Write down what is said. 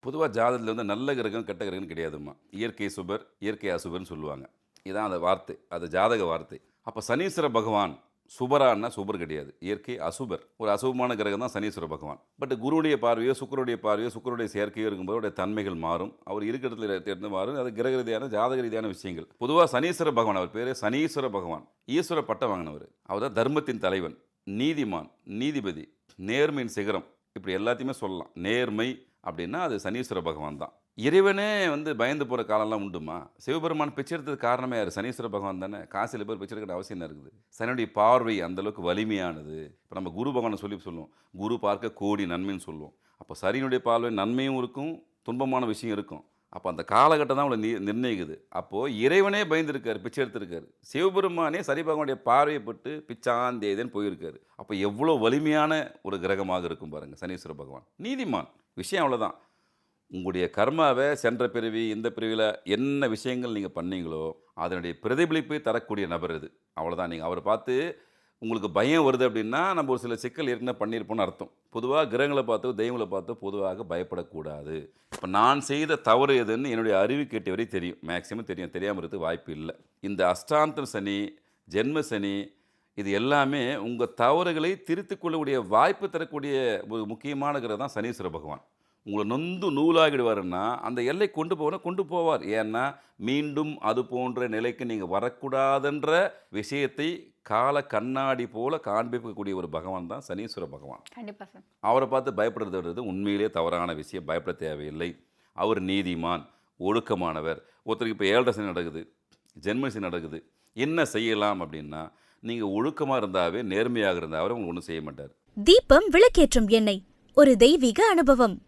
பொதுவாக ஜாதகத்தில் வந்து நல்ல கிரகம் கெட்ட கிரகம் கிடையாதும்மா. இயற்கை சுபர், இயற்கை அசுபர்னு சொல்லுவாங்க. இதான் அந்த வார்த்தை. அது ஜாதக வார்த்தை. அப்போ சனீஸ்வர பகவான் சுபரான்னா சுபர் கிடையாது. இயற்கை அசுபர். ஒரு அசுபமான கிரகம் தான் சனீஸ்வர பகவான். பட் குருவுடைய பார்வையோ, சுக்கிரனுடைய சேர்க்கையோ இருக்கும்போது அவருடைய தன்மைகள் மாறும். அவர் இருக்கிற இடத்துல இருந்து மாறும். அது கிரக ரீதியான, ஜாதக ரீதியான விஷயங்கள். பொதுவாக சனீஸ்வர பகவான், அவர் பேர் சனீஸ்வர பகவான். ஈஸ்வர பட்டம் வாங்கினவர். அவர் தான் தர்மத்தின் தலைவன், நீதிமான், நீதிபதி, நேர்மையின் சிகரம். இப்படி எல்லாத்தையுமே சொல்லலாம். நேர்மை அப்படின்னா அது சனீஸ்வர பகவான் தான். இறைவனே வந்து பயந்து போகிற காலம்லாம் உண்டுமா? சிவபெருமான் பிச்சை எடுத்ததுக்கு காரணமே யார்? சனீஸ்வர பகவான் தானே. காசில் பேர் பிச்சை எடுக்கிற அவசியம் என்ன இருக்குது? சனியுடைய பார்வை அந்தளவுக்கு வலிமையானது. இப்போ நம்ம குரு பகவானை சொல்லுவோம், குரு பார்க்க கோடி நன்மைன்னு சொல்லுவோம். அப்போ சனியினுடைய பார்வை நன்மையும் இருக்கும், துன்பமான விஷயம் இருக்கும். அப்போ அந்த காலகட்டம் தான் அவளை நிர்ணயிக்குது. அப்போது இறைவனே பயந்துருக்காரு, பிச்சை எடுத்திருக்காரு. சிவபெருமானே சனி பகவானுடைய பார்வையை பட்டு பிச்சாந்தேதேன்னு போயிருக்காரு. அப்போ எவ்வளோ வலிமையான ஒரு கிரகமாக இருக்கும் பாருங்கள் சனீஸ்வர பகவான். நீதிமான். விஷயம் அவ்வளோதான். உங்களுடைய கர்மாவை சென்ற பிறவி, இந்த பிறவியில் என்ன விஷயங்கள் நீங்கள் பண்ணீங்களோ அதனுடைய பிரதிபலிப்பை தரக்கூடிய நபர் இது. அவ்வளோதான். நீங்கள் அவரை பார்த்து உங்களுக்கு பயம் வருது அப்படின்னா நம்ம ஒரு சில சிக்கல் ஏற்கனவே பண்ணியிருப்போம்னு அர்த்தம். பொதுவாக கிரகங்களை பார்த்தோ தெய்வங்களை பார்த்தோ பொதுவாக பயப்படக்கூடாது. இப்போ நான் செய்த தவறு எதுன்னு என்னுடைய அறிவு கேட்ட வரை தெரியும். மேக்சிமம் தெரியும். தெரியாமல் இருக்கிறது வாய்ப்பு இல்லை. இந்த அஷ்டாந்தர சனி, ஜென்ம சனி, இது எல்லாமே உங்கள் தவறுகளை திருத்திக் கொள்ளக்கூடிய வாய்ப்பு தரக்கூடிய ஒரு முக்கியமான கிரகம் தான் சனீஸ்வர பகவான். உங்களை நொந்து நூலாகிடுவாருன்னா அந்த எல்லை கொண்டு போவார். ஏன்னா மீண்டும் அது போன்ற நிலைக்கு நீங்கள் வரக்கூடாதுன்ற விஷயத்தை கால கண்ணாடி போல காண்பிக்கக்கூடிய ஒரு பகவான் தான் சனீஸ்வர பகவான். கண்டிப்பாக சார். அவரை பார்த்து பயப்படுறது உண்மையிலே தவறான விஷயம். பயப்பட தேவையில்லை. அவர் நீதிமான், ஒழுக்கமானவர். ஒருத்தருக்கு இப்போ 7.5 சனி நடக்குது, ஜென்மசனி நடக்குது. என்ன செய்யலாம் அப்படின்னா, நீங்கள் ஒழுக்கமாக இருந்தாவே, நேர்மையாக இருந்தாவே உங்களுக்கு ஒன்றும் செய்ய மாட்டார். தீபம் விளக்கேற்றும் எண்ணெய், ஒரு தெய்வீக அனுபவம்.